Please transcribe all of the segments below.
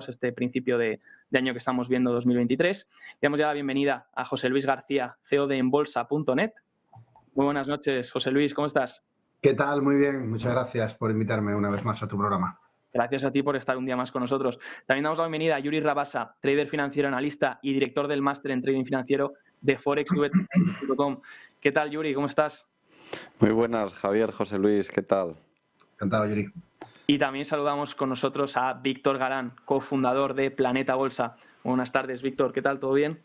este principio de año que estamos viendo 2023. Damos ya la bienvenida a José Luis García, CEO de enbolsa.net. Muy buenas noches, José Luis, ¿cómo estás? ¿Qué tal? Muy bien, muchas gracias por invitarme una vez más a tu programa. Gracias a ti por estar un día más con nosotros. También damos la bienvenida a Yuri Rabasa, trader financiero, analista y director del máster en trading financiero de forexv.com. ¿Qué tal, Yuri? ¿Cómo estás? Muy buenas, Javier, José Luis, ¿qué tal? Encantado, Yuri. Y también saludamos con nosotros a Víctor Galán, cofundador de Planeta Bolsa. Buenas tardes, Víctor, ¿qué tal? ¿Todo bien?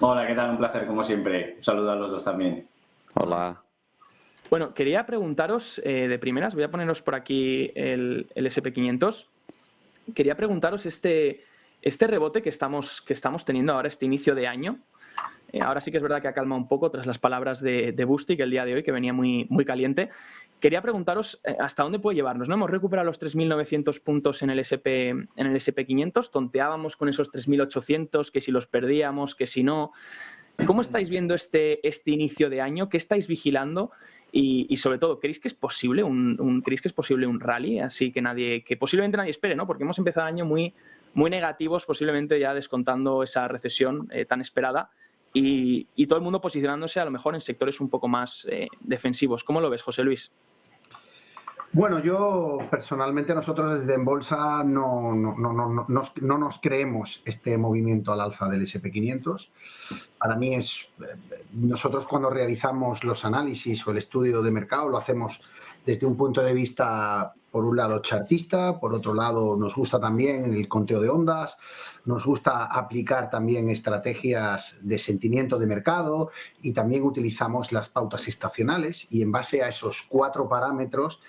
Hola, ¿qué tal? Un placer, como siempre. Un saludo a los dos también. Hola. Bueno, quería preguntaros de primeras, voy a poneros por aquí el SP500. Quería preguntaros este rebote que estamos teniendo ahora, este inicio de año. Ahora sí que es verdad que ha calmado un poco tras las palabras de Bustik el día de hoy, que venía muy, muy caliente. Quería preguntaros hasta dónde puede llevarnos, ¿no? Hemos recuperado los 3.900 puntos en el SP500, tonteábamos con esos 3.800, que si los perdíamos, que si no. ¿Cómo estáis viendo este inicio de año? ¿Qué estáis vigilando? Y sobre todo, ¿creéis que es posible un rally? Así que posiblemente nadie espere, ¿no? Porque hemos empezado el año muy, muy negativos, posiblemente ya descontando esa recesión tan esperada y todo el mundo posicionándose a lo mejor en sectores un poco más defensivos. ¿Cómo lo ves, José Luis? Bueno, yo personalmente, nosotros desde En Bolsa no nos creemos este movimiento al alza del SP500. Para mí nosotros cuando realizamos los análisis o el estudio de mercado lo hacemos desde un punto de vista, por un lado, chartista, por otro lado, nos gusta también el conteo de ondas, nos gusta aplicar también estrategias de sentimiento de mercado y también utilizamos las pautas estacionales y en base a esos 4 parámetros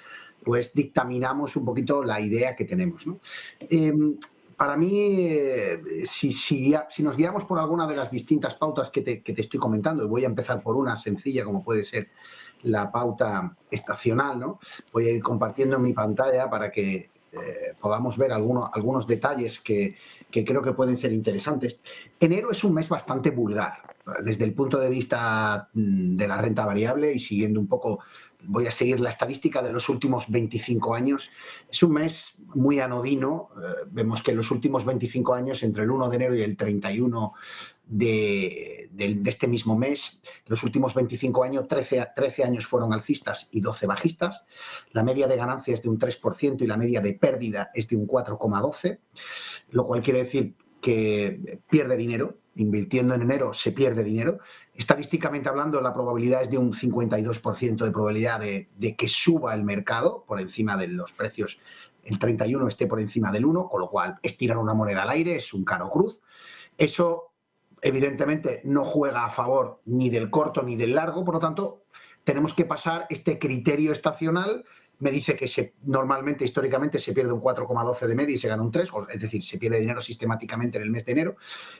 pues dictaminamos un poquito la idea que tenemos, ¿no? Para mí, si nos guiamos por alguna de las distintas pautas que te estoy comentando, y voy a empezar por una sencilla como puede ser la pauta estacional, ¿no? Voy a ir compartiendo en mi pantalla para que podamos ver algunos detalles que creo que pueden ser interesantes. Enero es un mes bastante vulgar desde el punto de vista de la renta variable y siguiendo un poco, voy a seguir la estadística de los últimos 25 años. Es un mes muy anodino. Vemos que en los últimos 25 años, entre el 1 de enero y el 31 de este mismo mes, los últimos 25 años, 13 años fueron alcistas y 12 bajistas. La media de ganancia es de un 3% y la media de pérdida es de un 4,12%, lo cual quiere decir que pierde dinero. Invirtiendo en enero se pierde dinero. Estadísticamente hablando, la probabilidad es de un 52% de probabilidad de que suba el mercado por encima de los precios. El 31 esté por encima del 1, con lo cual es tirar una moneda al aire, es un caro cruz. Eso evidentemente no juega a favor ni del corto ni del largo, por lo tanto tenemos que pasar este criterio estacional. Me dice que normalmente, históricamente, se pierde un 4,12 de media y se gana un 3, es decir, se pierde dinero sistemáticamente en el mes de enero.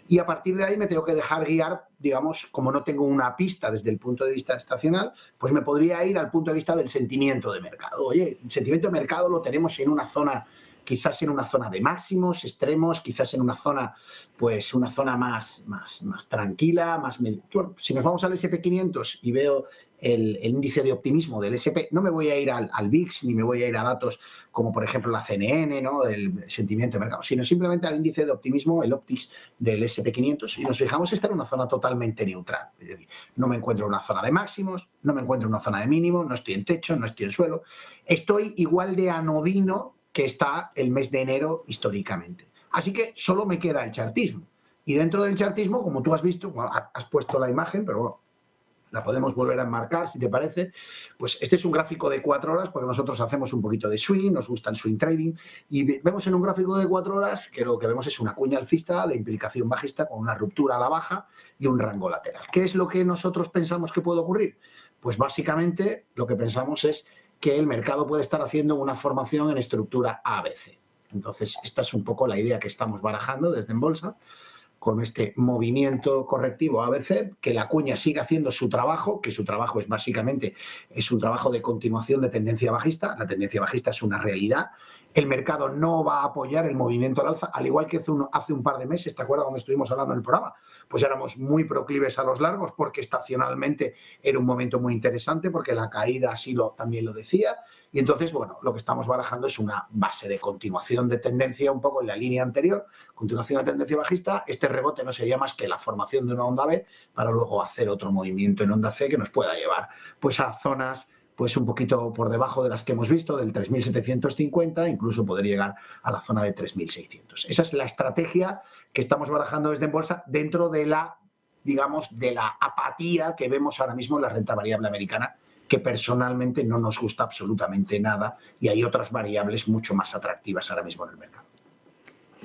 Y a partir de ahí me tengo que dejar guiar, digamos, como no tengo una pista desde el punto de vista estacional, pues me podría ir al punto de vista del sentimiento de mercado. Oye, el sentimiento de mercado lo tenemos en una zona, quizás en una zona de máximos extremos, quizás en una zona, pues una zona más tranquila, bueno, si nos vamos al SP500 y veo el índice de optimismo del SP, no me voy a ir al VIX ni me voy a ir a datos como por ejemplo la CNN, ¿no?, del sentimiento de mercado, sino simplemente al índice de optimismo, el Optics del SP500, y nos fijamos, está en una zona totalmente neutral. Es decir, no me encuentro en una zona de máximos, no me encuentro en una zona de mínimo, no estoy en techo, no estoy en suelo, estoy igual de anodino que está el mes de enero históricamente. Así que solo me queda el chartismo. Y dentro del chartismo, como tú has visto, bueno, has puesto la imagen, pero bueno, la podemos volver a enmarcar, si te parece. Pues este es un gráfico de 4 horas, porque nosotros hacemos un poquito de swing, nos gusta el swing trading, y vemos en un gráfico de 4 horas que lo que vemos es una cuña alcista de implicación bajista con una ruptura a la baja y un rango lateral. ¿Qué es lo que nosotros pensamos que puede ocurrir? Pues básicamente lo que pensamos es que el mercado puede estar haciendo una formación en estructura ABC. Entonces, esta es un poco la idea que estamos barajando desde En Bolsa, con este movimiento correctivo ABC, que la cuña siga haciendo su trabajo, que su trabajo es básicamente un trabajo de continuación de tendencia bajista. La tendencia bajista es una realidad. El mercado no va a apoyar el movimiento al alza, al igual que hace un par de meses, ¿te acuerdas cuando estuvimos hablando en el programa? Pues éramos muy proclives a los largos porque estacionalmente era un momento muy interesante, porque la caída así también lo decía, Y entonces, bueno, lo que estamos barajando es una base de continuación de tendencia un poco en la línea anterior, continuación de tendencia bajista. Este rebote no sería más que la formación de una onda B para luego hacer otro movimiento en onda C que nos pueda llevar pues a zonas pues un poquito por debajo de las que hemos visto, del 3.750, incluso poder llegar a la zona de 3.600. Esa es la estrategia que estamos barajando desde en bolsa dentro de la, digamos, de la apatía que vemos ahora mismo en la renta variable americana, que personalmente no nos gusta absolutamente nada, y hay otras variables mucho más atractivas ahora mismo en el mercado.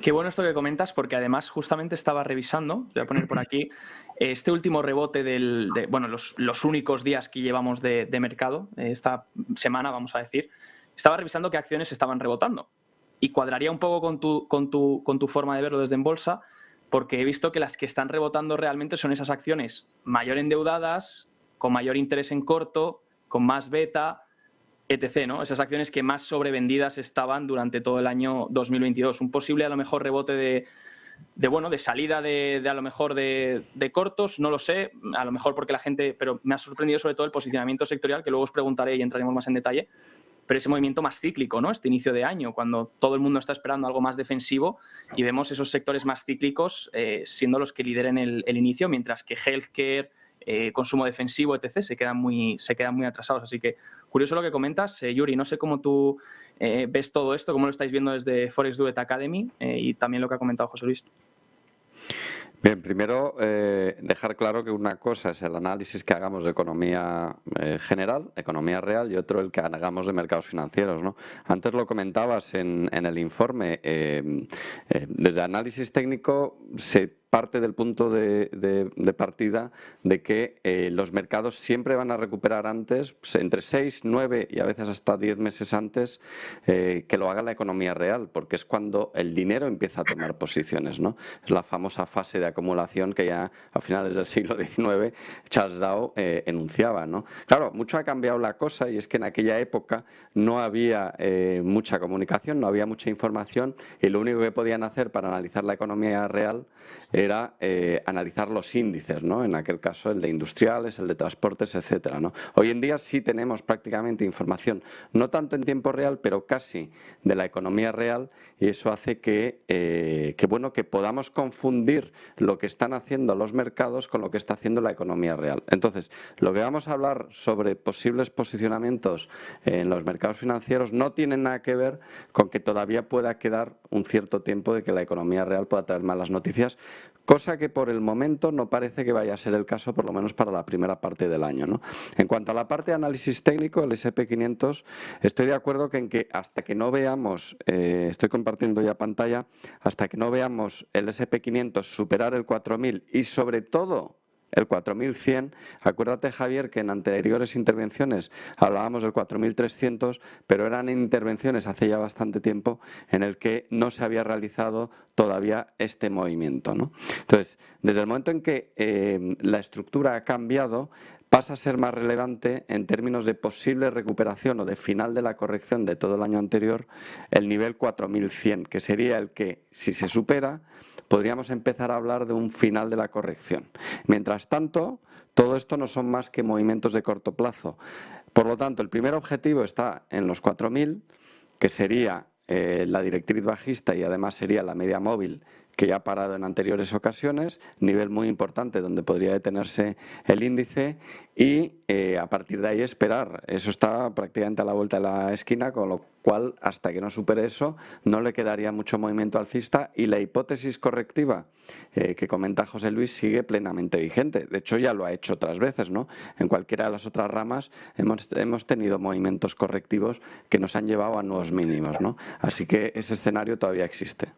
Qué bueno esto que comentas, porque además justamente estaba revisando, voy a poner por aquí, este último rebote bueno, los únicos días que llevamos de mercado, esta semana vamos a decir, estaba revisando qué acciones estaban rebotando y cuadraría un poco con tu forma de verlo desde en bolsa, porque he visto que las que están rebotando realmente son esas acciones mayor endeudadas, con mayor interés en corto, con más beta, etc., ¿no? Esas acciones que más sobrevendidas estaban durante todo el año 2022. Un posible, a lo mejor, rebote de salida a lo mejor de cortos, no lo sé, a lo mejor porque la gente, pero me ha sorprendido sobre todo el posicionamiento sectorial, que luego os preguntaré y entraremos más en detalle, pero ese movimiento más cíclico, ¿no? Este inicio de año, cuando todo el mundo está esperando algo más defensivo y vemos esos sectores más cíclicos siendo los que lideren el inicio, mientras que healthcare, consumo defensivo, etc., se quedan muy atrasados. Así que curioso lo que comentas, Yuri. No sé cómo tú ves todo esto, cómo lo estáis viendo desde Forex Duet Academy y también lo que ha comentado José Luis. Bien, primero dejar claro que una cosa es el análisis que hagamos de economía general, economía real, y otro el que hagamos de mercados financieros, ¿no? Antes lo comentabas en el informe, desde análisis técnico se parte del punto de partida de que los mercados siempre van a recuperar antes, pues, entre 6, 9 y a veces hasta 10 meses antes que lo haga la economía real, porque es cuando el dinero empieza a tomar posiciones, ¿no? Es la famosa fase de acumulación que ya a finales del siglo XIX Charles Dow enunciaba, ¿no? Claro, mucho ha cambiado la cosa, y es que en aquella época no había mucha comunicación, no había mucha información, y lo único que podían hacer para analizar la economía real era analizar los índices, ¿no? En aquel caso el de industriales, el de transportes, etcétera, ¿no? Hoy en día sí tenemos prácticamente información, no tanto en tiempo real, pero casi de la economía real, y eso hace que podamos confundir lo que están haciendo los mercados con lo que está haciendo la economía real. Entonces, lo que vamos a hablar sobre posibles posicionamientos en los mercados financieros no tiene nada que ver con que todavía pueda quedar un cierto tiempo de que la economía real pueda traer malas noticias, cosa que por el momento no parece que vaya a ser el caso, por lo menos para la primera parte del año, ¿no? En cuanto a la parte de análisis técnico, el S&P 500, estoy de acuerdo en que hasta que no veamos, estoy compartiendo ya pantalla, hasta que no veamos el S&P 500 superar el 4.000 y sobre todo el 4.100, acuérdate, Javier, que en anteriores intervenciones hablábamos del 4.300, pero eran intervenciones hace ya bastante tiempo en el que no se había realizado todavía este movimiento, ¿no? Entonces, desde el momento en que la estructura ha cambiado, pasa a ser más relevante en términos de posible recuperación o de final de la corrección de todo el año anterior, el nivel 4.100, que sería el que, si se supera, podríamos empezar a hablar de un final de la corrección. Mientras tanto, todo esto no son más que movimientos de corto plazo. Por lo tanto, el primer objetivo está en los 4.000, que sería la directriz bajista y además sería la media móvil que ya ha parado en anteriores ocasiones, nivel muy importante donde podría detenerse el índice, y a partir de ahí esperar. Eso está prácticamente a la vuelta de la esquina, con lo cual hasta que no supere eso no le quedaría mucho movimiento alcista, y la hipótesis correctiva que comenta José Luis sigue plenamente vigente. De hecho ya lo ha hecho otras veces, ¿no? En cualquiera de las otras ramas hemos tenido movimientos correctivos que nos han llevado a nuevos mínimos, ¿no? Así que ese escenario todavía existe.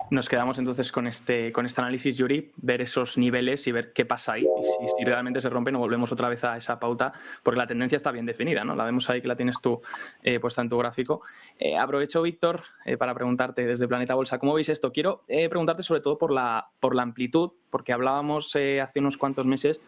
Nos quedamos entonces con este análisis, Yuri, ver esos niveles y ver qué pasa ahí. Y si realmente se rompen, o volvemos otra vez a esa pauta, porque la tendencia está bien definida, ¿no? La vemos ahí, que la tienes tú puesta en tu gráfico. Aprovecho, Víctor, para preguntarte desde Planeta Bolsa, ¿cómo veis esto? Quiero preguntarte sobre todo por la amplitud, porque hablábamos hace unos cuantos meses,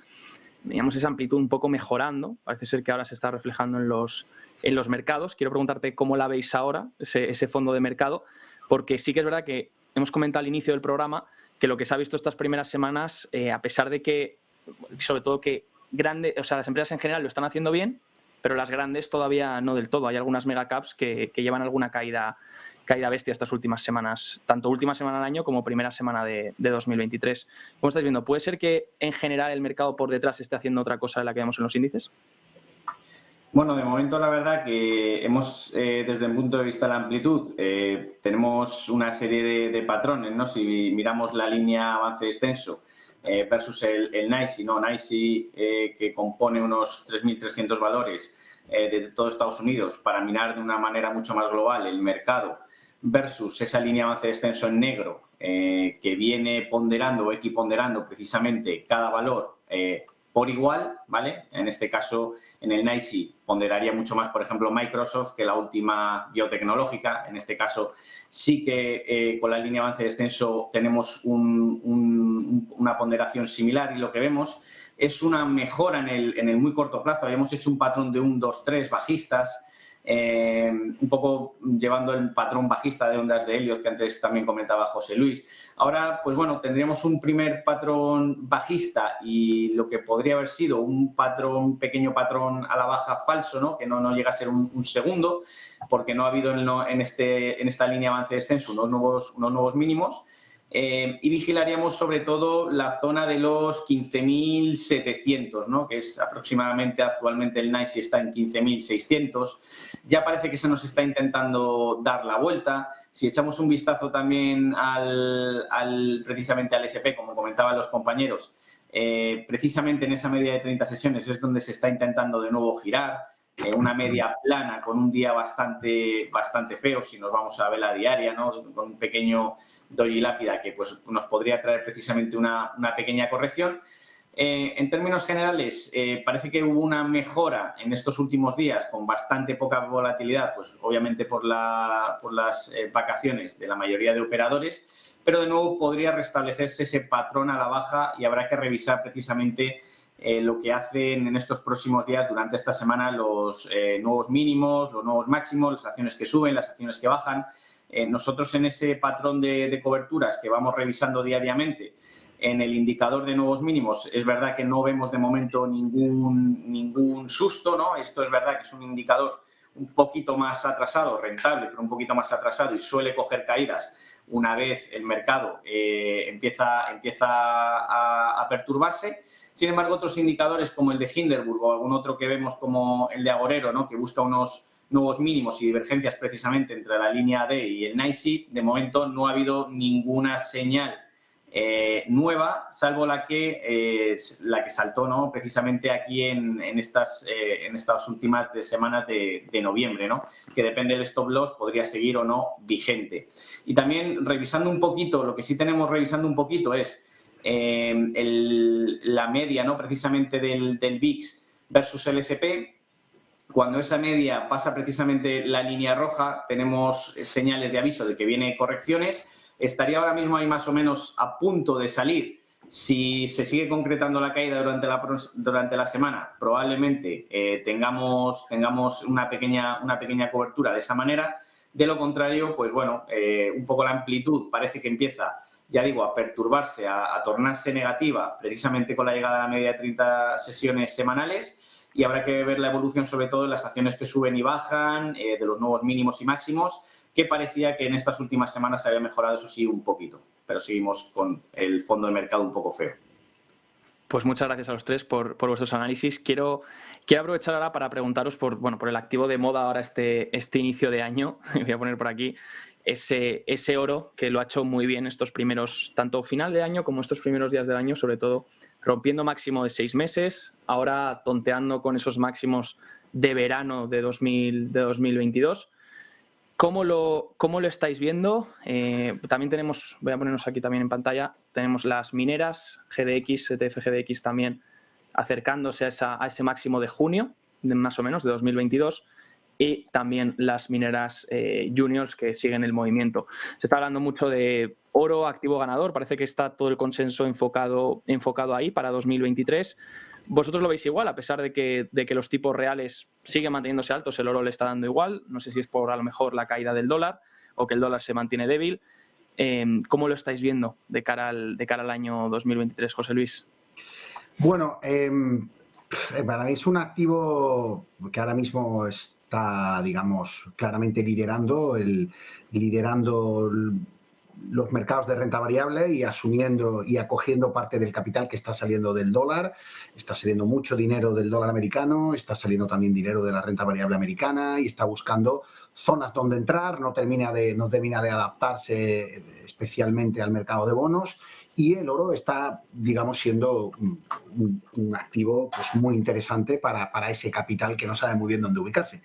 veíamos esa amplitud un poco mejorando, parece ser que ahora se está reflejando en los mercados. Quiero preguntarte cómo la veis ahora, ese fondo de mercado, porque sí que es verdad que hemos comentado al inicio del programa que lo que se ha visto estas primeras semanas, a pesar de que, sobre todo que las empresas en general lo están haciendo bien, pero las grandes todavía no del todo. Hay algunas megacaps que llevan alguna caída bestia estas últimas semanas, tanto última semana del año como primera semana de 2023. ¿Cómo estáis viendo? ¿Puede ser que en general el mercado por detrás esté haciendo otra cosa de la que vemos en los índices? Bueno, de momento la verdad que hemos, desde el punto de vista de la amplitud, tenemos una serie de patrones, ¿no? Si miramos la línea avance-descenso versus el NYSE, ¿no? NYSE que compone unos 3.300 valores de todo Estados Unidos para mirar de una manera mucho más global el mercado versus esa línea avance-descenso en negro que viene ponderando o equiponderando precisamente cada valor por igual, ¿vale? En este caso, en el NYSE ponderaría mucho más, por ejemplo, Microsoft que la última biotecnológica. En este caso, sí que con la línea avance-descenso tenemos una ponderación similar y lo que vemos es una mejora en el muy corto plazo. Habíamos hecho un patrón de 1, 2, 3 bajistas, un poco llevando el patrón bajista de ondas de Elliott que antes también comentaba José Luis. Ahora, pues bueno, tendríamos un primer patrón bajista y lo que podría haber sido un pequeño patrón a la baja falso, ¿no? Que no llega a ser un segundo, porque no ha habido en esta línea avance-descenso unos nuevos mínimos. Y vigilaríamos sobre todo la zona de los 15.700, ¿no? Que es aproximadamente, actualmente el NYSE está en 15.600. Ya parece que se nos está intentando dar la vuelta. Si echamos un vistazo también precisamente al S&P, como comentaban los compañeros, precisamente en esa media de 30 sesiones es donde se está intentando de nuevo girar. Una media plana con un día bastante feo si nos vamos a vela diaria, ¿no? Con un pequeño doji lápida que pues, nos podría traer precisamente una pequeña corrección. En términos generales, parece que hubo una mejora en estos últimos días con bastante poca volatilidad, pues obviamente por las vacaciones de la mayoría de operadores, pero de nuevo podría restablecerse ese patrón a la baja y habrá que revisar precisamente lo que hacen en estos próximos días durante esta semana los nuevos mínimos, los nuevos máximos, las acciones que suben, las acciones que bajan. Nosotros en ese patrón de coberturas que vamos revisando diariamente en el indicador de nuevos mínimos, es verdad que no vemos de momento ningún susto, ¿no? Esto es verdad que es un indicador un poquito más atrasado, rentable, pero un poquito más atrasado y suele coger caídas una vez el mercado empieza a perturbarse. Sin embargo, otros indicadores como el de Hindenburg o algún otro que vemos como el de Agorero, ¿no? Que busca unos nuevos mínimos y divergencias precisamente entre la línea D y el NYSE, de momento no ha habido ninguna señal nueva, salvo la que saltó, ¿no? Precisamente aquí en estas últimas semanas de noviembre, ¿no? Que depende del stop loss, podría seguir o no vigente. Y también revisando un poquito, lo que sí tenemos revisando un poquito es la media, ¿no? Precisamente del VIX versus el S&P. Cuando esa media pasa precisamente la línea roja, tenemos señales de aviso de que vienen correcciones. Estaría ahora mismo ahí más o menos a punto de salir. Si se sigue concretando la caída durante la semana, probablemente tengamos una pequeña cobertura de esa manera. De lo contrario, pues bueno, un poco la amplitud parece que empieza, ya digo, a perturbarse, a tornarse negativa, precisamente con la llegada a la media de 30 sesiones semanales. Y habrá que ver la evolución, sobre todo, de las acciones que suben y bajan, de los nuevos mínimos y máximos, que parecía que en estas últimas semanas se había mejorado, eso sí, un poquito. Pero seguimos con el fondo de mercado un poco feo. Pues muchas gracias a los tres por vuestros análisis. Quiero aprovechar ahora para preguntaros por el activo de moda ahora este inicio de año. Voy a poner por aquí ese oro que lo ha hecho muy bien estos primeros, tanto final de año como estos primeros días del año, sobre todo rompiendo máximo de 6 meses, ahora tonteando con esos máximos de verano de 2022. ¿Cómo lo estáis viendo? También tenemos, voy a ponernos aquí también en pantalla, tenemos las mineras, GDX, ETF GDX también acercándose a ese máximo de junio, más o menos, de 2022, y también las mineras juniors que siguen el movimiento. Se está hablando mucho de oro activo ganador, parece que está todo el consenso enfocado ahí para 2023. ¿Vosotros lo veis igual, a pesar de que los tipos reales siguen manteniéndose altos, el oro le está dando igual? No sé si es por a lo mejor la caída del dólar o que el dólar se mantiene débil. ¿Cómo lo estáis viendo de cara al año 2023, José Luis? Bueno, Para mí es un activo que ahora mismo está, digamos, claramente liderando los mercados de renta variable y asumiendo y acogiendo parte del capital que está saliendo del dólar. Está saliendo mucho dinero del dólar americano, está saliendo también dinero de la renta variable americana y está buscando zonas donde entrar, no termina de adaptarse especialmente al mercado de bonos. Y el oro está, digamos, siendo un activo pues, muy interesante para ese capital que no sabe muy bien dónde ubicarse.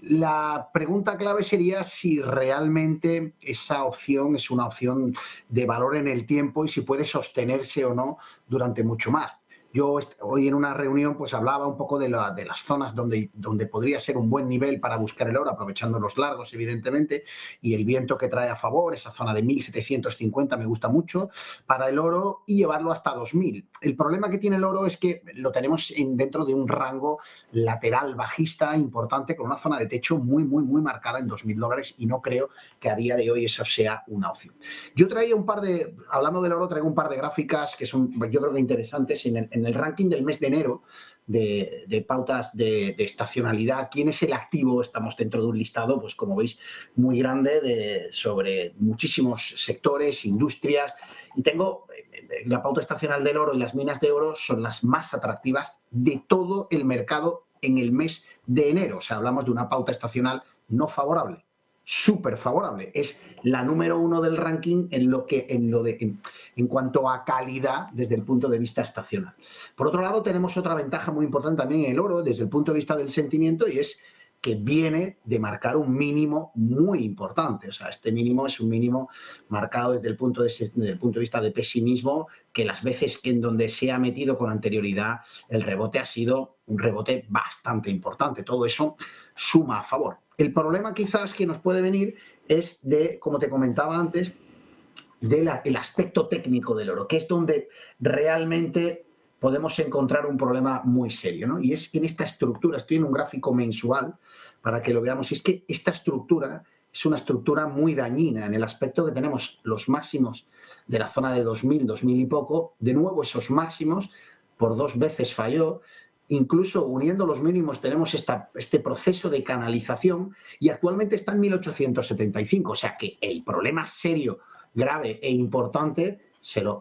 La pregunta clave sería si realmente esa opción es una opción de valor en el tiempo y si puede sostenerse o no durante mucho más. Yo hoy en una reunión pues hablaba un poco de las zonas donde podría ser un buen nivel para buscar el oro, aprovechando los largos, evidentemente, y el viento que trae a favor, esa zona de 1750 me gusta mucho para el oro y llevarlo hasta 2000. El problema que tiene el oro es que lo tenemos dentro de un rango lateral bajista importante con una zona de techo muy marcada en $2000 y no creo que a día de hoy eso sea una opción. Yo traía hablando del oro, traigo un par de gráficas que son yo creo que interesantes en el ranking del mes de enero de pautas de estacionalidad. ¿Quién es el activo? Estamos dentro de un listado, pues como veis, muy grande sobre muchísimos sectores, industrias, y tengo la pauta estacional del oro y las minas de oro son las más atractivas de todo el mercado en el mes de enero. O sea, hablamos de una pauta estacional no favorable, súper favorable. Es la número 1 del ranking en cuanto a calidad desde el punto de vista estacional. Por otro lado, tenemos otra ventaja muy importante también en el oro desde el punto de vista del sentimiento y es que viene de marcar un mínimo muy importante. O sea, este mínimo es un mínimo marcado desde el punto de vista de pesimismo, que las veces en donde se ha metido con anterioridad el rebote ha sido un rebote bastante importante. Todo eso suma a favor. El problema quizás que nos puede venir es de, como te comentaba antes, del aspecto técnico del oro, que es donde realmente podemos encontrar un problema muy serio, ¿no? Y es en esta estructura, estoy en un gráfico mensual para que lo veamos, y es que esta estructura es una estructura muy dañina en el aspecto que tenemos los máximos de la zona de 2000, 2000 y poco, de nuevo esos máximos por 2 veces falló, incluso uniendo los mínimos tenemos este proceso de canalización y actualmente está en 1875, o sea que el problema serio, grave e importante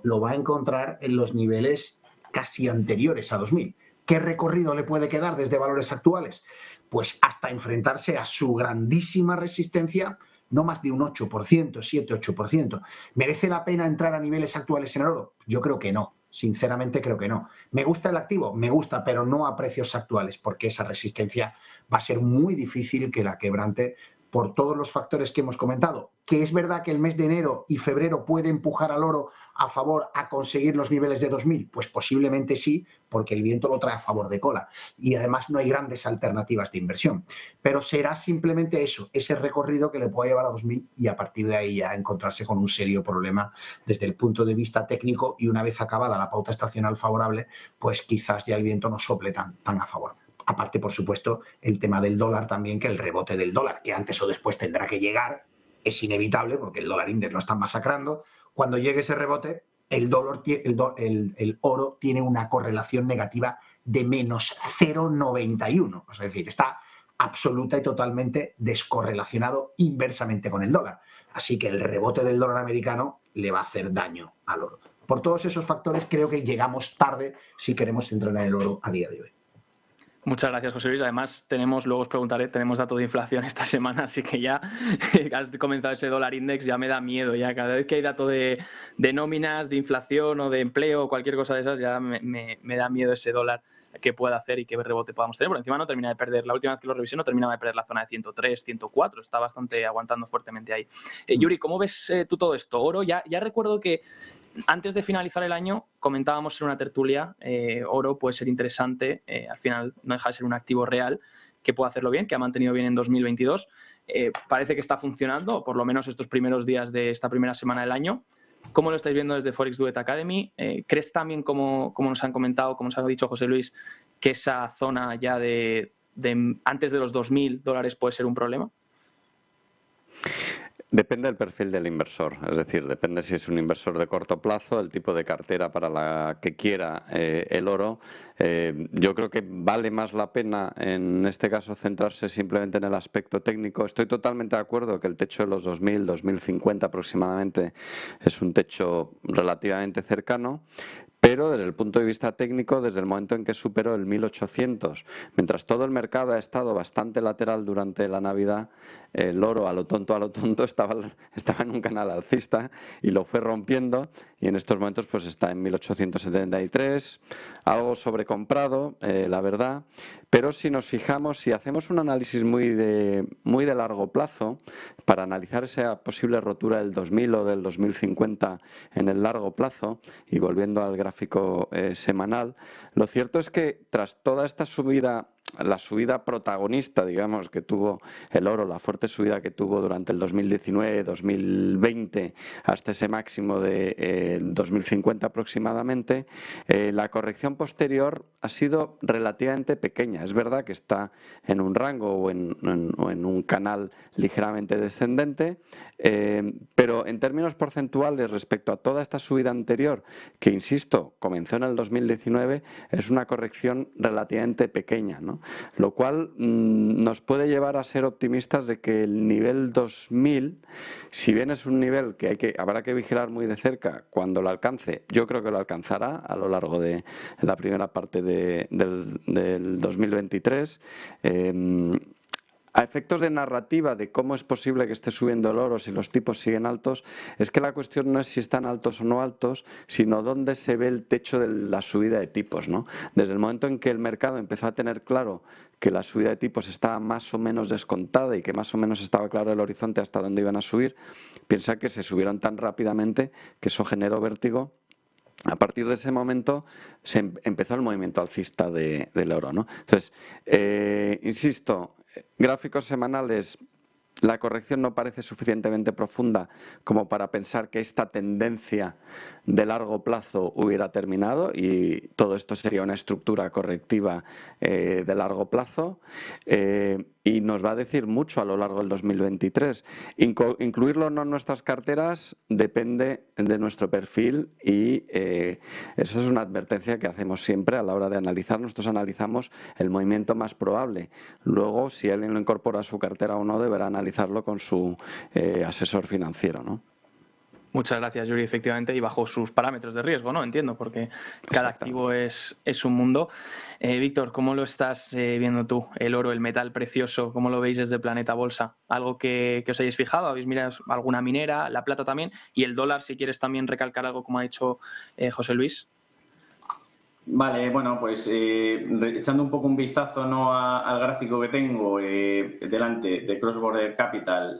lo va a encontrar en los niveles casi anteriores a 2000. ¿Qué recorrido le puede quedar desde valores actuales? Pues hasta enfrentarse a su grandísima resistencia, no más de un 8%, 7-8%. ¿Merece la pena entrar a niveles actuales en el oro? Yo creo que no. Sinceramente creo que no. ¿Me gusta el activo? Me gusta, pero no a precios actuales, porque esa resistencia va a ser muy difícil que la quebrante por todos los factores que hemos comentado. Que es verdad que el mes de enero y febrero puede empujar al oro a favor a conseguir los niveles de 2000, pues posiblemente sí, porque el viento lo trae a favor de cola y además no hay grandes alternativas de inversión. Pero será simplemente eso, ese recorrido que le puede llevar a 2000 y a partir de ahí ya encontrarse con un serio problema desde el punto de vista técnico y una vez acabada la pauta estacional favorable, pues quizás ya el viento no sople tan a favor. Aparte, por supuesto, el tema del dólar también, que el rebote del dólar, que antes o después tendrá que llegar, es inevitable porque el dólar index lo están masacrando. Cuando llegue ese rebote, el oro tiene una correlación negativa de menos 0,91. Es decir, está absoluta y totalmente descorrelacionado inversamente con el dólar. Así que el rebote del dólar americano le va a hacer daño al oro. Por todos esos factores creo que llegamos tarde si queremos entrar en el oro a día de hoy. Muchas gracias, José Luis. Además, luego os preguntaré, tenemos dato de inflación esta semana, así que ya has comenzado ese dólar index, ya me da miedo. Ya cada vez que hay dato de nóminas, de inflación o de empleo o cualquier cosa de esas, ya me da miedo ese dólar que pueda hacer y qué rebote podamos tener. Por encima no termina de perder, la última vez que lo revisé no terminaba de perder la zona de 103, 104, está bastante aguantando fuertemente ahí. Yuri, ¿cómo ves tú todo esto? Oro, ya recuerdo que antes de finalizar el año comentábamos en una tertulia, oro puede ser interesante, al final no deja de ser un activo real que puede hacerlo bien, que ha mantenido bien en 2022. Parece que está funcionando, por lo menos estos primeros días de esta primera semana del año. ¿Cómo lo estáis viendo desde Forex Duet Academy? ¿Crees también, como nos han comentado, como nos ha dicho José Luis, que esa zona ya de antes de los $2000 puede ser un problema? Depende del perfil del inversor, es decir, depende si es un inversor de corto plazo, el tipo de cartera para la que quiera el oro. Yo creo que vale más la pena en este caso centrarse simplemente en el aspecto técnico. Estoy totalmente de acuerdo que el techo de los 2000, 2050 aproximadamente es un techo relativamente cercano. Pero desde el punto de vista técnico, desde el momento en que superó el 1800, mientras todo el mercado ha estado bastante lateral durante la Navidad, el oro a lo tonto estaba en un canal alcista y lo fue rompiendo, y en estos momentos pues está en 1873, algo sobrecomprado, la verdad. Pero si nos fijamos, si hacemos un análisis muy de largo plazo, para analizar esa posible rotura del 2000 o del 2050 en el largo plazo, y volviendo al gráfico semanal, lo cierto es que tras toda esta subida, la subida protagonista, digamos, que tuvo el oro, la fuerte subida que tuvo durante el 2019-2020 hasta ese máximo de 2050 aproximadamente, la corrección posterior ha sido relativamente pequeña. Es verdad que está en un rango o en un canal ligeramente descendente, pero en términos porcentuales respecto a toda esta subida anterior, que insisto, comenzó en el 2019, es una corrección relativamente pequeña, ¿no? Lo cual nos puede llevar a ser optimistas de que el nivel 2000, si bien es un nivel que habrá que vigilar muy de cerca cuando lo alcance, yo creo que lo alcanzará a lo largo de la primera parte del 2023. A efectos de narrativa de cómo es posible que esté subiendo el oro si los tipos siguen altos, es que la cuestión no es si están altos o no altos, sino dónde se ve el techo de la subida de tipos, ¿no? Desde el momento en que el mercado empezó a tener claro que la subida de tipos estaba más o menos descontada y que más o menos estaba claro el horizonte hasta dónde iban a subir, piensa que se subieron tan rápidamente que eso generó vértigo. A partir de ese momento se empezó el movimiento alcista del oro, ¿no? Entonces, insisto, gráficos semanales, la corrección no parece suficientemente profunda como para pensar que esta tendencia de largo plazo hubiera terminado y todo esto sería una estructura correctiva de largo plazo, y nos va a decir mucho a lo largo del 2023. Incluirlo o no en nuestras carteras depende de nuestro perfil y eso es una advertencia que hacemos siempre a la hora de analizar. Nosotros analizamos el movimiento más probable. Luego, si alguien lo incorpora a su cartera o no, deberá analizarlo con su asesor financiero, ¿no? Muchas gracias, Yuri. Efectivamente, y bajo sus parámetros de riesgo, ¿no? Entiendo, porque cada activo es un mundo. Víctor, ¿cómo lo estás viendo tú? El oro, el metal precioso, ¿cómo lo veis desde Planeta Bolsa? ¿Algo que os hayáis fijado? ¿Habéis mirado alguna minera? ¿La plata también? Y el dólar, si quieres también recalcar algo, como ha dicho José Luis. Vale, bueno, pues echando un poco un vistazo, ¿no?, al gráfico que tengo delante de Cross Border Capital,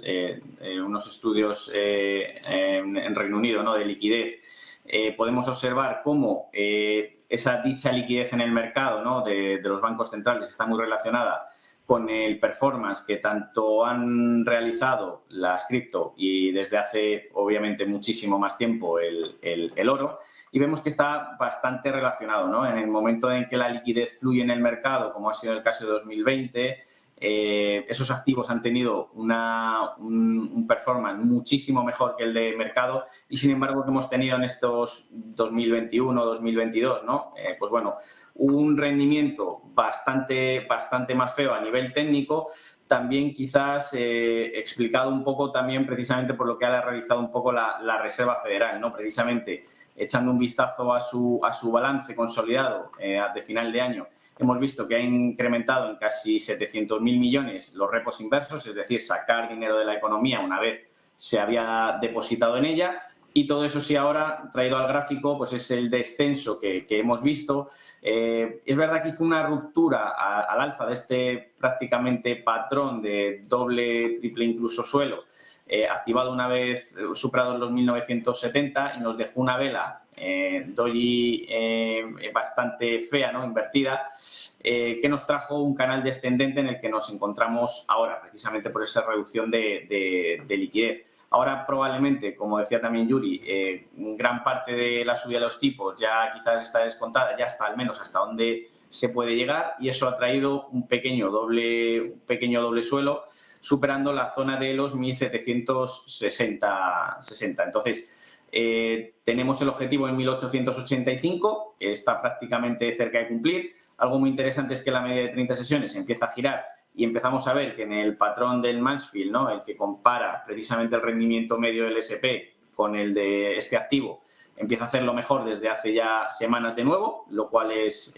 unos estudios en Reino Unido, ¿no?, de liquidez, podemos observar cómo esa dicha liquidez en el mercado, ¿no?, de los bancos centrales está muy relacionada con el performance que tanto han realizado las cripto y desde hace obviamente muchísimo más tiempo el oro. Y vemos que está bastante relacionado, ¿no? En el momento en que la liquidez fluye en el mercado, como ha sido el caso de 2020, esos activos han tenido un performance muchísimo mejor que el de mercado y, sin embargo, que hemos tenido en estos 2021, 2022, ¿no? Pues bueno, un rendimiento bastante más feo a nivel técnico, también quizás explicado un poco también precisamente por lo que ha realizado un poco la Reserva Federal, ¿no? Precisamente echando un vistazo a su balance consolidado de final de año, hemos visto que ha incrementado en casi 700.000 millones los repos inversos, es decir, sacar dinero de la economía una vez se había depositado en ella. Y todo eso, sí, ahora traído al gráfico, pues es el descenso que hemos visto. Es verdad que hizo una ruptura al alza de este prácticamente patrón de doble, triple, incluso suelo, activado una vez superado los 1970 y nos dejó una vela doji bastante fea, ¿no?, invertida, que nos trajo un canal descendente en el que nos encontramos ahora, precisamente por esa reducción de liquidez. Ahora probablemente, como decía también Yuri, gran parte de la subida de los tipos ya quizás está descontada, ya está al menos hasta donde se puede llegar, y eso ha traído un pequeño doble suelo, superando la zona de los 1.760. Entonces, tenemos el objetivo en 1.885, que está prácticamente cerca de cumplir. Algo muy interesante es que la media de 30 sesiones empieza a girar y empezamos a ver que en el patrón del Mansfield, ¿no?, el que compara precisamente el rendimiento medio del S&P con el de este activo, empieza a hacerlo mejor desde hace ya semanas de nuevo, lo cual es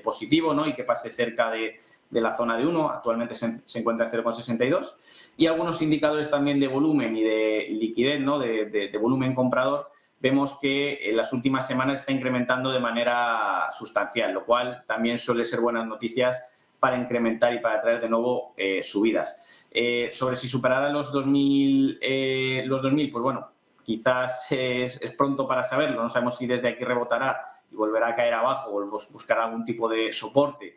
positivo, ¿no?, y que pase cerca de la zona de 1, actualmente se encuentra en 0,62, y algunos indicadores también de volumen y de liquidez, ¿no?, de volumen comprador, vemos que en las últimas semanas está incrementando de manera sustancial, lo cual también suele ser buenas noticias para incrementar y para traer de nuevo subidas. Sobre si superará los 2.000, pues bueno, quizás es pronto para saberlo, no sabemos si desde aquí rebotará y volverá a caer abajo o buscará algún tipo de soporte,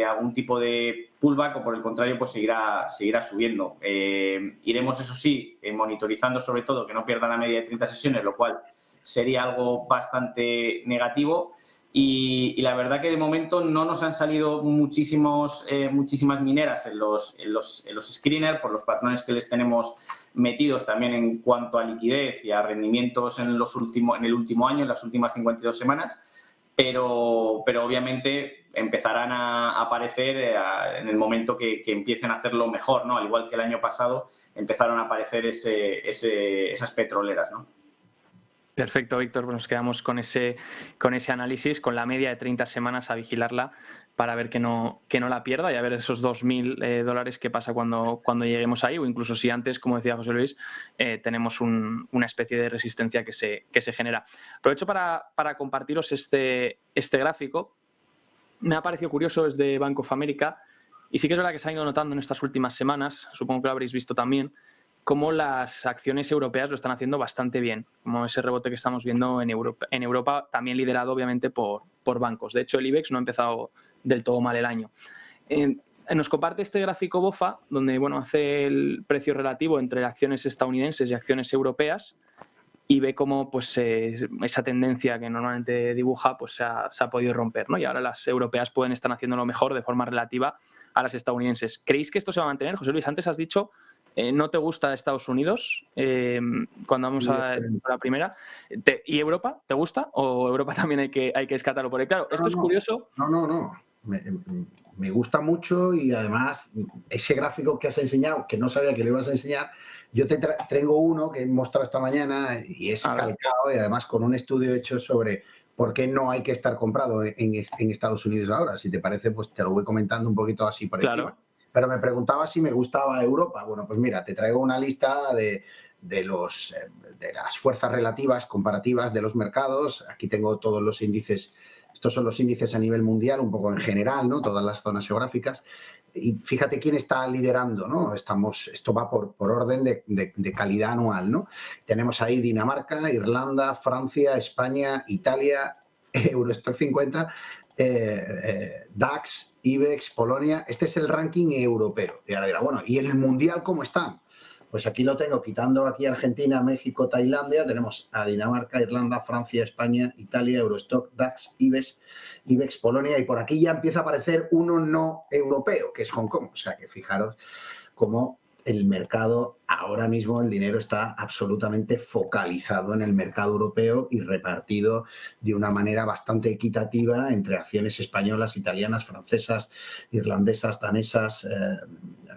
algún tipo de pullback, o por el contrario pues seguirá subiendo. Iremos, eso sí, monitorizando sobre todo que no pierda la media de 30 sesiones, lo cual sería algo bastante negativo. Y la verdad que de momento no nos han salido muchísimas mineras en los screeners por los patrones que les tenemos metidos también en cuanto a liquidez y a rendimientos en el último año, en las últimas 52 semanas, pero obviamente empezarán a aparecer en el momento que empiecen a hacerlo mejor, ¿no? Al igual que el año pasado empezaron a aparecer esas petroleras, ¿no? Perfecto, Víctor. Pues nos quedamos con ese análisis, con la media de 30 semanas a vigilarla para ver que no la pierda y a ver esos $2.000 qué pasa cuando lleguemos ahí, o incluso si antes, como decía José Luis, tenemos una especie de resistencia que se genera. Aprovecho para compartiros este gráfico. Me ha parecido curioso, es de Bank of America, y sí que es verdad que se ha ido notando en estas últimas semanas, supongo que lo habréis visto también, cómo las acciones europeas lo están haciendo bastante bien, como ese rebote que estamos viendo en Europa, también liderado obviamente por bancos. De hecho, el IBEX no ha empezado del todo mal el año. Nos comparte este gráfico BofA, donde hace el precio relativo entre acciones estadounidenses y acciones europeas, y ve cómo pues, esa tendencia que normalmente dibuja pues, se ha podido romper, ¿no? Y ahora las europeas pueden estar haciéndolo mejor de forma relativa a las estadounidenses. ¿Creéis que esto se va a mantener? José Luis, antes has dicho no te gusta Estados Unidos cuando vamos a la primera. ¿Y Europa? ¿Te gusta? ¿O Europa también hay que descartarlo? Porque claro, esto es curioso. No. Me gusta mucho, y además ese gráfico que has enseñado, que no sabía que lo ibas a enseñar, yo tengo uno que he mostrado esta mañana y es calcado, y además con un estudio hecho sobre por qué no hay que estar comprado en Estados Unidos ahora. Si te parece, pues te lo voy comentando un poquito así por encima. Pero me preguntaba si me gustaba Europa. Bueno, pues mira, te traigo una lista de las fuerzas relativas, comparativas de los mercados. Aquí tengo todos los índices. Estos son los índices a nivel mundial, un poco en general, ¿no? Todas las zonas geográficas. Y fíjate quién está liderando, ¿no? Esto va por orden de calidad anual, ¿no? Tenemos ahí Dinamarca, Irlanda, Francia, España, Italia, Eurostock 50, DAX, IBEX, Polonia. Este es el ranking europeo. Y ahora dirá, bueno, ¿y el mundial cómo están? Pues aquí lo tengo, quitando aquí Argentina, México, Tailandia, tenemos a Dinamarca, Irlanda, Francia, España, Italia, Eurostock, DAX, IBEX, Polonia, y por aquí ya empieza a aparecer uno no europeo, que es Hong Kong. O sea que fijaros cómo el mercado, ahora mismo el dinero está absolutamente focalizado en el mercado europeo y repartido de una manera bastante equitativa entre acciones españolas, italianas, francesas, irlandesas, danesas,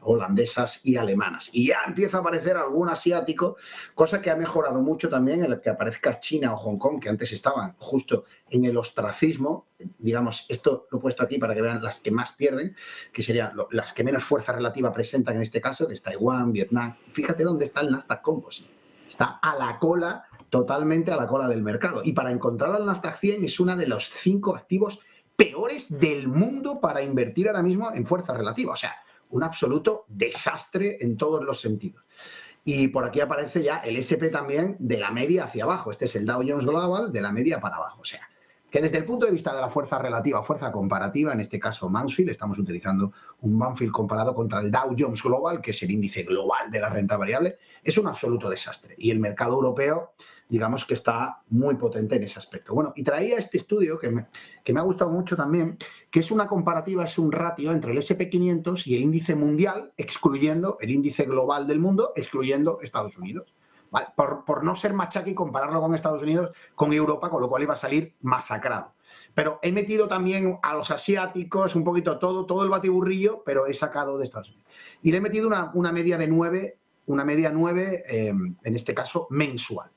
holandesas y alemanas. Y ya empieza a aparecer algún asiático, cosa que ha mejorado mucho también el que aparezca China o Hong Kong, que antes estaban justo en el ostracismo. Digamos, esto lo he puesto aquí para que vean las que más pierden, que serían las que menos fuerza relativa presentan en este caso, que es Taiwán, Vietnam. Fíjate dónde está el Nasdaq Composite. Está a la cola, totalmente a la cola del mercado. Y para encontrar al Nasdaq 100 es uno de los 5 activos peores del mundo para invertir ahora mismo en fuerza relativa. O sea, un absoluto desastre en todos los sentidos. Y por aquí aparece ya el S&P también de la media hacia abajo. Este es el Dow Jones Global de la media para abajo. O sea, que desde el punto de vista de la fuerza relativa, fuerza comparativa, en este caso Mansfield, estamos utilizando un Mansfield comparado contra el Dow Jones Global, que es el índice global de la renta variable, es un absoluto desastre. Y el mercado europeo, digamos que está muy potente en ese aspecto. Bueno, y traía este estudio que me ha gustado mucho también, que es una comparativa, es un ratio entre el SP500 y el índice mundial, excluyendo el índice global del mundo, excluyendo Estados Unidos. ¿Vale? Por no ser machaque y compararlo con Estados Unidos, con Europa, con lo cual iba a salir masacrado. Pero he metido también a los asiáticos, un poquito todo el batiburrillo, pero he sacado de Estados Unidos. Y le he metido una media de 9, en este caso mensual.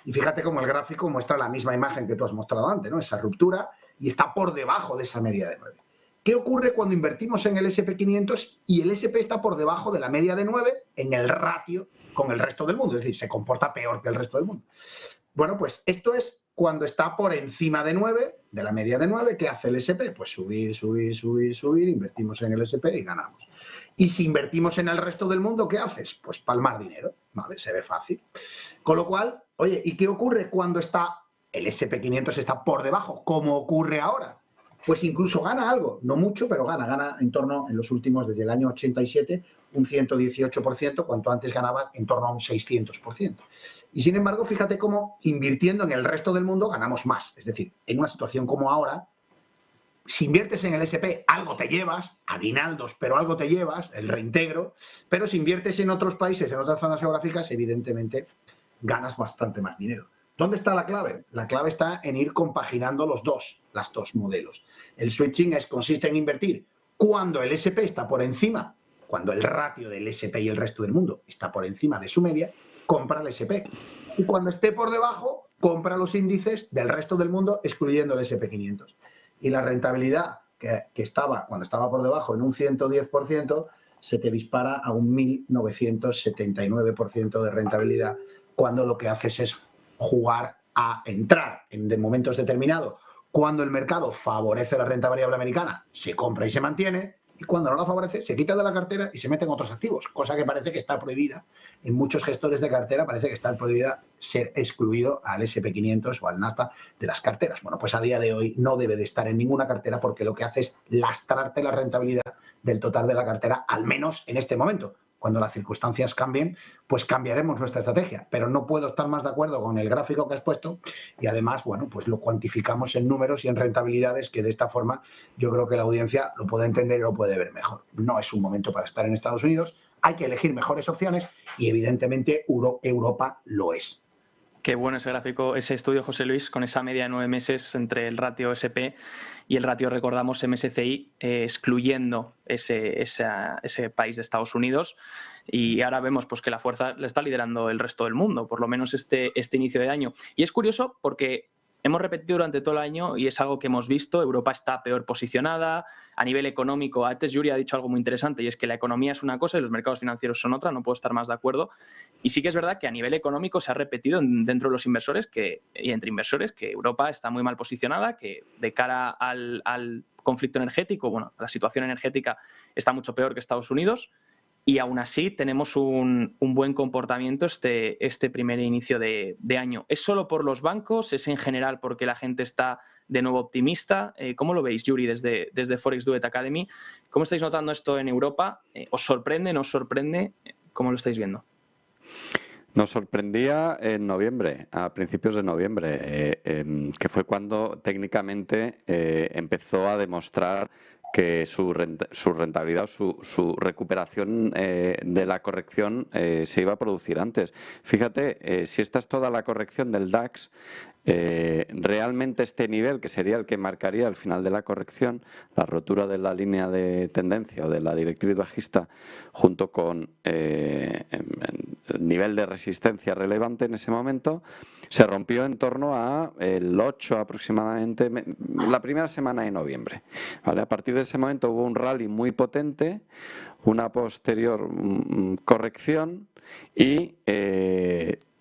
Y fíjate cómo el gráfico muestra la misma imagen que tú has mostrado antes, ¿no? Esa ruptura, y está por debajo de esa media de 9. ¿Qué ocurre cuando invertimos en el SP500 y el SP está por debajo de la media de 9 en el ratio con el resto del mundo? Es decir, se comporta peor que el resto del mundo. Bueno, pues esto es cuando está por encima de 9, de la media de 9, ¿qué hace el SP? Pues subir, invertimos en el SP y ganamos. Y si invertimos en el resto del mundo, ¿qué haces? Pues palmar dinero, ¿vale? Se ve fácil. Con lo cual, oye, ¿y qué ocurre cuando está el SP500 está por debajo? ¿Cómo ocurre ahora? Pues incluso gana algo, no mucho, pero gana en torno, en los últimos, desde el año 87, un 118%, cuanto antes ganaba en torno a un 600%. Y sin embargo, fíjate cómo invirtiendo en el resto del mundo ganamos más. Es decir, en una situación como ahora, si inviertes en el SP, algo te llevas, aguinaldos, pero algo te llevas, el reintegro, pero si inviertes en otros países, en otras zonas geográficas, evidentemente ganas bastante más dinero. ¿Dónde está la clave? La clave está en ir compaginando las dos modelos. El switching consiste en invertir cuando el SP está por encima, cuando el ratio del SP y el resto del mundo está por encima de su media, compra el SP. Y cuando esté por debajo, compra los índices del resto del mundo, excluyendo el SP500. Y la rentabilidad que estaba, cuando estaba por debajo, en un 110%, se te dispara a un 1.979% de rentabilidad, cuando lo que haces es jugar a entrar en momentos determinados. Cuando el mercado favorece la renta variable americana, se compra y se mantiene, y cuando no la favorece, se quita de la cartera y se mete en otros activos, cosa que parece que está prohibida. En muchos gestores de cartera parece que está prohibida ser excluido al SP500 o al Nasdaq de las carteras. Bueno, pues a día de hoy no debe de estar en ninguna cartera, porque lo que hace es lastrarte la rentabilidad del total de la cartera, al menos en este momento. Cuando las circunstancias cambien, pues cambiaremos nuestra estrategia, pero no puedo estar más de acuerdo con el gráfico que has puesto, y además, bueno, pues lo cuantificamos en números y en rentabilidades, que de esta forma yo creo que la audiencia lo puede entender y lo puede ver mejor. No es un momento para estar en Estados Unidos, hay que elegir mejores opciones y evidentemente Europa lo es. Qué bueno ese gráfico, ese estudio, José Luis, con esa media de 9 meses entre el ratio SP y el ratio, recordamos, MSCI, excluyendo ese país de Estados Unidos. Y ahora vemos pues, que la fuerza le está liderando el resto del mundo, por lo menos este inicio de año. Y es curioso porque hemos repetido durante todo el año, y es algo que hemos visto, Europa está peor posicionada a nivel económico. Antes Yuri ha dicho algo muy interesante, y es que la economía es una cosa y los mercados financieros son otra, no puedo estar más de acuerdo. Y sí que es verdad que a nivel económico se ha repetido dentro de los inversores y entre inversores que Europa está muy mal posicionada, que de cara al conflicto energético, bueno, la situación energética está mucho peor que Estados Unidos. Y aún así tenemos un buen comportamiento este primer inicio de año. ¿Es solo por los bancos? ¿Es en general porque la gente está de nuevo optimista? ¿Cómo lo veis, Yuri, desde Forex Duet Academy? ¿Cómo estáis notando esto en Europa? ¿Os sorprende? ¿No os sorprende? ¿Cómo lo estáis viendo? Nos sorprendía en noviembre, a principios de noviembre, que fue cuando técnicamente empezó a demostrar que su rentabilidad, su recuperación de la corrección se iba a producir antes. Fíjate, si esta es toda la corrección del DAX, realmente este nivel, que sería el que marcaría el final de la corrección, la rotura de la línea de tendencia o de la directriz bajista, junto con el nivel de resistencia relevante en ese momento, se rompió en torno a el 8 aproximadamente, la primera semana de noviembre. ¿Vale? A partir de ese momento hubo un rally muy potente, una posterior corrección y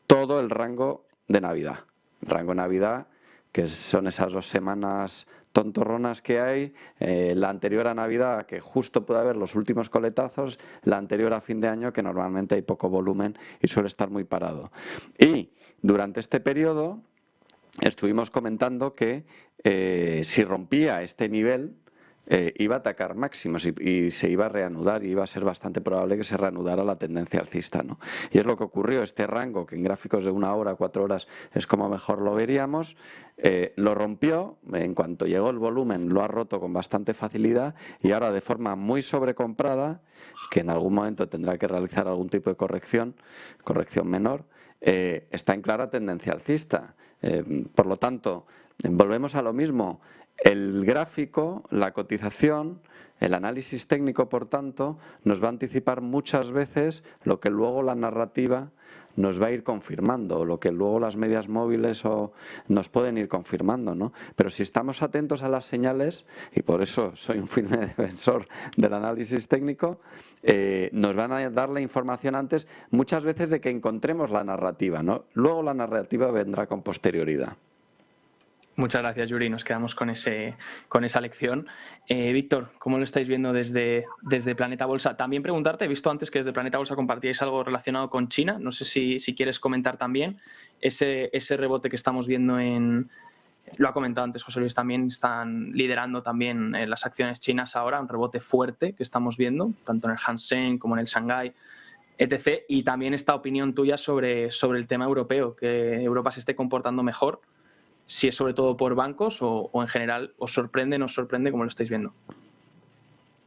todo el rango de Navidad. Rango Navidad, que son esas 2 semanas tontorronas que hay, la anterior a Navidad, que justo puede haber los últimos coletazos, la anterior a fin de año, que normalmente hay poco volumen y suele estar muy parado. Y durante este periodo estuvimos comentando que si rompía este nivel, iba a atacar máximos y se iba a reanudar y iba a ser bastante probable que se reanudara la tendencia alcista, ¿no? Y es lo que ocurrió, este rango que en gráficos de 1 hora, 4 horas es como mejor lo veríamos, lo rompió, en cuanto llegó el volumen lo ha roto con bastante facilidad y ahora de forma muy sobrecomprada, que en algún momento tendrá que realizar algún tipo de corrección menor, está en clara tendencia alcista. Por lo tanto, volvemos a lo mismo. El gráfico, la cotización, el análisis técnico, por tanto, nos va a anticipar muchas veces lo que luego la narrativa nos va a ir confirmando, lo que luego las medias móviles nos pueden ir confirmando, ¿no? Pero si estamos atentos a las señales, y por eso soy un firme defensor del análisis técnico, nos van a dar la información antes, muchas veces, de que encontremos la narrativa, ¿no? Luego la narrativa vendrá con posterioridad. Muchas gracias, Yuri. Nos quedamos con esa lección. Víctor, ¿cómo lo estáis viendo desde Planeta Bolsa? También preguntarte, he visto antes que desde Planeta Bolsa compartíais algo relacionado con China. No sé si quieres comentar también ese rebote que estamos viendo lo ha comentado antes José Luis también, están liderando también las acciones chinas ahora, un rebote fuerte que estamos viendo, tanto en el Hang Seng como en el Shanghái, etc. Y también esta opinión tuya sobre el tema europeo, que Europa se esté comportando mejor, si es sobre todo por bancos o en general os sorprende, nos sorprende, como lo estáis viendo.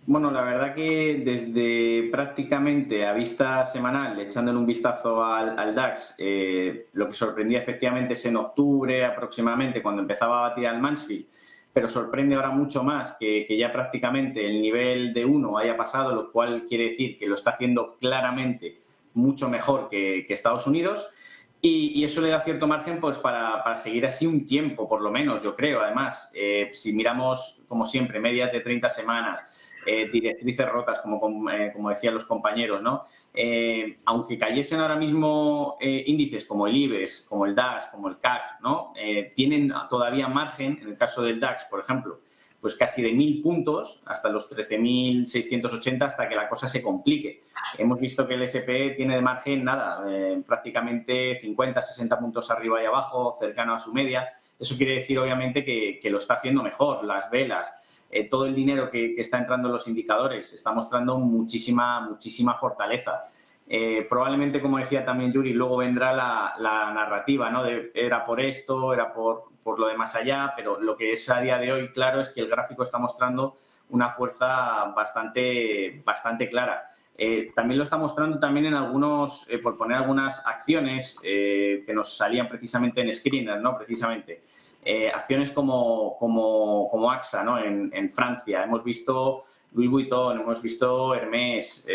Bueno, la verdad que desde prácticamente a vista semanal, echándole un vistazo al DAX, lo que sorprendía efectivamente es en octubre aproximadamente, cuando empezaba a batir al Mansfield, pero sorprende ahora mucho más que ya prácticamente el nivel de 1 haya pasado, lo cual quiere decir que lo está haciendo claramente mucho mejor que Estados Unidos. Y eso le da cierto margen pues para seguir así un tiempo, por lo menos, yo creo. Además, si miramos, como siempre, medias de 30 semanas, directrices rotas, como decían los compañeros, ¿no? Aunque cayesen ahora mismo índices como el IBEX, como el DAX, como el CAC, ¿no? Tienen todavía margen, en el caso del DAX, por ejemplo, pues casi de 1.000 puntos hasta los 13.680 hasta que la cosa se complique. Hemos visto que el S&P tiene de margen nada, prácticamente 50, 60 puntos arriba y abajo, cercano a su media. Eso quiere decir, obviamente, que lo está haciendo mejor. Las velas, todo el dinero que está entrando en los indicadores está mostrando muchísima fortaleza. Probablemente, como decía también Yuri, luego vendrá la narrativa, ¿no? Era por esto, era por lo de más allá, pero lo que es a día de hoy claro es que el gráfico está mostrando una fuerza bastante clara. También lo está mostrando también en algunos, por poner algunas acciones que nos salían precisamente en screener, ¿no? Precisamente. Acciones como AXA, ¿no? En Francia. Hemos visto Louis Vuitton, hemos visto Hermès,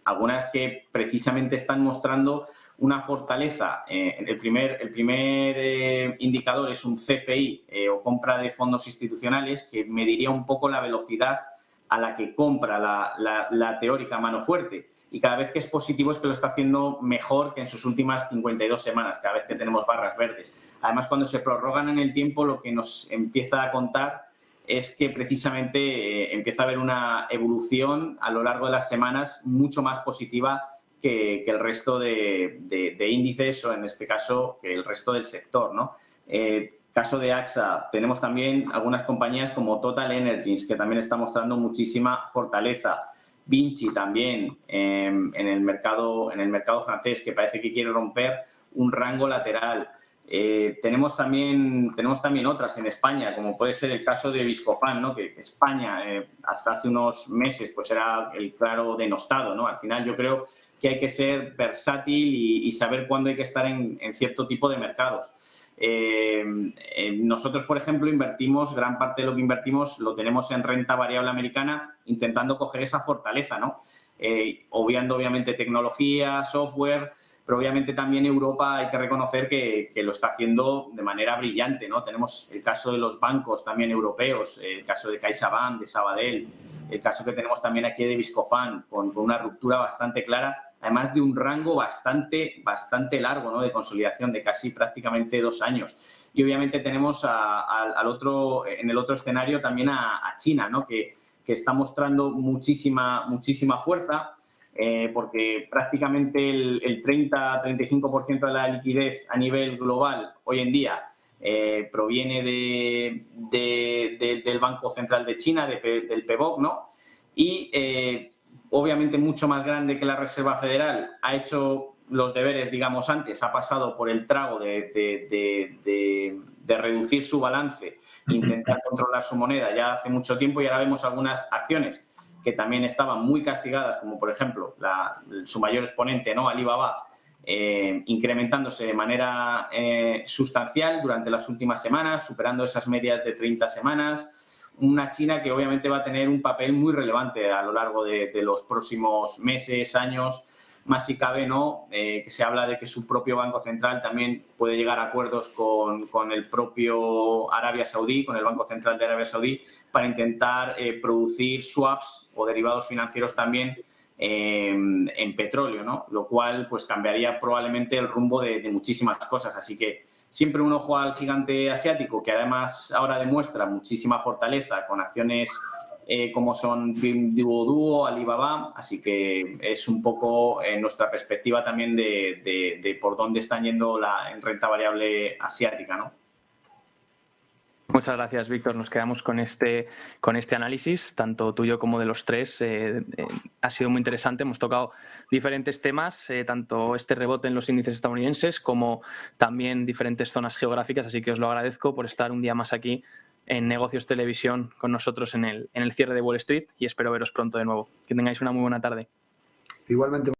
algunas que precisamente están mostrando una fortaleza. El primer indicador es un CFI o compra de fondos institucionales que mediría un poco la velocidad a la que compra la teórica mano fuerte. Y cada vez que es positivo es que lo está haciendo mejor que en sus últimas 52 semanas, cada vez que tenemos barras verdes. Además, cuando se prorrogan en el tiempo, lo que nos empieza a contar es que precisamente empieza a haber una evolución a lo largo de las semanas mucho más positiva que el resto de índices o, en este caso, que el resto del sector, ¿no? Caso de AXA, tenemos también algunas compañías como Total Energies, que también está mostrando muchísima fortaleza. Vinci también en el mercado francés, que parece que quiere romper un rango lateral. Tenemos también otras en España, como puede ser el caso de Viscofan, ¿no? Que España hasta hace unos meses pues era el claro denostado, ¿no? Al final yo creo que hay que ser versátil y saber cuándo hay que estar en cierto tipo de mercados. Nosotros, por ejemplo, gran parte de lo que invertimos lo tenemos en renta variable americana, intentando coger esa fortaleza, ¿no? Obviando, obviamente, tecnología, software, pero obviamente también Europa hay que reconocer que lo está haciendo de manera brillante, ¿no? Tenemos el caso de los bancos también europeos, el caso de CaixaBank, de Sabadell, el caso que tenemos también aquí de Viscofan, con una ruptura bastante clara, además de un rango bastante largo, ¿no? De consolidación de casi prácticamente 2 años. Y obviamente tenemos en el otro escenario también a China, ¿no? Que está mostrando muchísima fuerza, porque prácticamente el 30-35% de la liquidez a nivel global hoy en día proviene del Banco Central de China, del PBOC, ¿no? Y obviamente mucho más grande que la Reserva Federal, ha hecho los deberes, digamos, antes, ha pasado por el trago de reducir su balance, intentar controlar su moneda ya hace mucho tiempo, y ahora vemos algunas acciones que también estaban muy castigadas, como por ejemplo su mayor exponente, ¿no? Alibaba, incrementándose de manera sustancial durante las últimas semanas, superando esas medias de 30 semanas. Una China que obviamente va a tener un papel muy relevante a lo largo de los próximos meses, años, más si cabe, ¿no? Que se habla de que su propio Banco Central también puede llegar a acuerdos con el propio Arabia Saudí, con el Banco Central de Arabia Saudí, para intentar producir swaps o derivados financieros también en petróleo, ¿no? Lo cual pues cambiaría probablemente el rumbo de muchísimas cosas. Así que siempre un ojo al gigante asiático, que además ahora demuestra muchísima fortaleza con acciones como son Pinduoduo, Alibaba. Así que es un poco nuestra perspectiva también de por dónde están yendo en renta variable asiática, ¿no? Muchas gracias, Víctor. Nos quedamos con este análisis, tanto tuyo como de los tres. Ha sido muy interesante. Hemos tocado diferentes temas, tanto este rebote en los índices estadounidenses como también diferentes zonas geográficas. Así que os lo agradezco por estar un día más aquí en Negocios Televisión con nosotros en el cierre de Wall Street, y espero veros pronto de nuevo. Que tengáis una muy buena tarde. Igualmente.